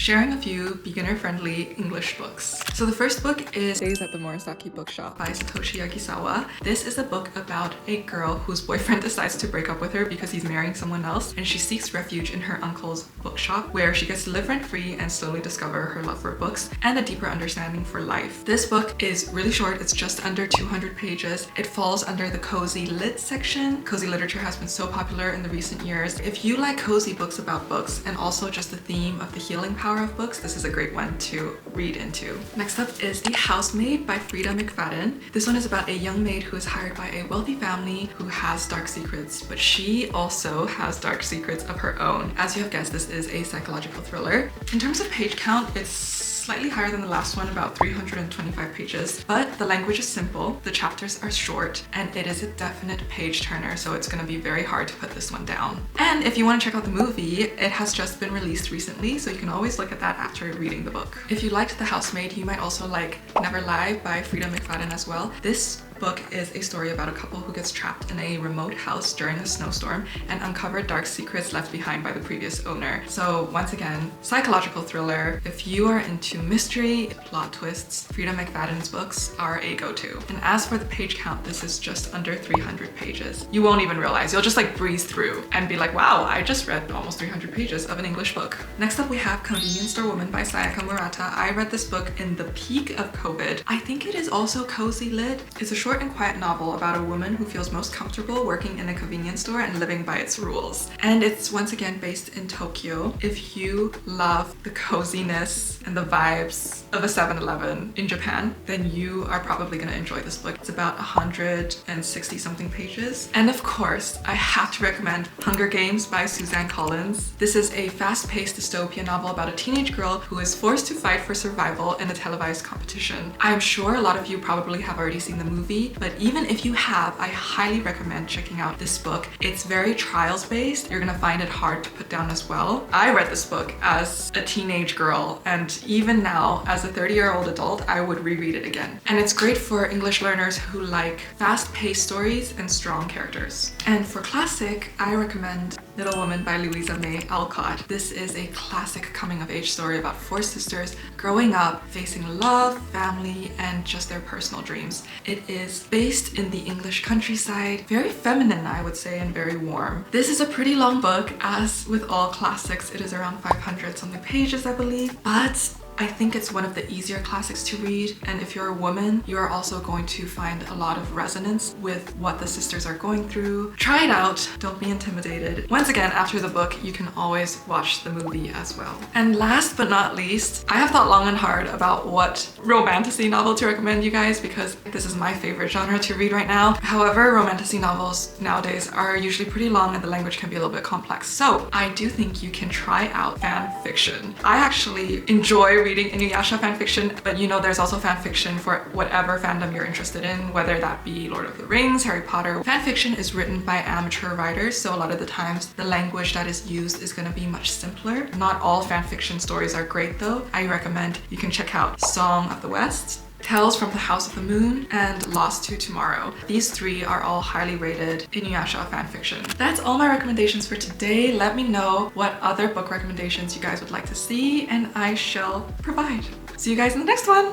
sharing a few beginner-friendly English books. So the first book is Days at the Morisaki Bookshop by Satoshi Yagisawa. This is a book about a girl whose boyfriend decides to break up with her because he's marrying someone else, and she seeks refuge in her uncle's bookshop where she gets to live rent-free and slowly discover her love for books and a deeper understanding for life. This book is really short. It's just under 200 pages. It falls under the cozy lit section. Cozy literature has been so popular in the recent years. If you like cozy books about books and also just the theme of the healing power of books, this is a great one to read into. Next up is The Housemaid by Freida McFadden. This one is about a young maid who is hired by a wealthy family who has dark secrets, but she also has dark secrets of her own. As you have guessed, this is a psychological thriller. In terms of page count, it's slightly higher than the last one, about 325 pages, but the language is simple, the chapters are short, and it is a definite page turner, so it's gonna be very hard to put this one down. And if you want to check out the movie, it has just been released recently, so you can always look at that after reading the book. If you liked The Housemaid, you might also like Never Lie by Freida McFadden as well. This book is a story about a couple who gets trapped in a remote house during a snowstorm and uncover dark secrets left behind by the previous owner. So once again, psychological thriller. If you are into mystery, plot twists, Freida McFadden's books are a go-to. And as for the page count, this is just under 300 pages. You won't even realize. You'll just like breeze through and be like, wow, I just read almost 300 pages of an English book. Next up, we have Convenience Store Woman by Sayaka Murata. I read this book in the peak of COVID. I think it is also cozy lit. It's a short and quiet novel about a woman who feels most comfortable working in a convenience store and living by its rules. And it's once again based in Tokyo. If you love the coziness and the vibes of a 7-Eleven in Japan, then you are probably gonna enjoy this book. It's about 160 something pages. And of course, I have to recommend Hunger Games by Suzanne. This is a fast-paced dystopian novel about a teenage girl who is forced to fight for survival in a televised competition. I'm sure a lot of you probably have already seen the movie, but even if you have, I highly recommend checking out this book. It's very trials-based. You're gonna find it hard to put down as well. I read this book as a teenage girl, and even now, as a 30-year-old adult, I would reread it again. And it's great for English learners who like fast-paced stories and strong characters. And for classic, I recommend Little Woman by Louisa May Alcott. This is a classic coming-of-age story about 4 sisters growing up, facing love, family, and just their personal dreams. It is based in the English countryside, very feminine, I would say, and very warm. This is a pretty long book. As with all classics, it is around 500 something pages, I believe, but I think it's one of the easier classics to read, and if you're a woman, you are also going to find a lot of resonance with what the sisters are going through. Try it out, don't be intimidated. Once again, after the book, you can always watch the movie as well. And last but not least, I have thought long and hard about what romantasy novel to recommend you guys, because this is my favorite genre to read right now. However, romantasy novels nowadays are usually pretty long and the language can be a little bit complex. So I do think you can try out fan fiction. I actually enjoy reading Inuyasha fanfiction, but you know there's also fanfiction for whatever fandom you're interested in, whether that be Lord of the Rings, Harry Potter. Fanfiction is written by amateur writers, so a lot of the times the language that is used is going to be much simpler. Not all fanfiction stories are great though. I recommend you can check out Song of the West, Tales from the House of the Moon, and Lost to Tomorrow. These 3 are all highly rated Inuyasha fanfiction. That's all my recommendations for today. Let me know what other book recommendations you guys would like to see, and I shall provide. See you guys in the next one!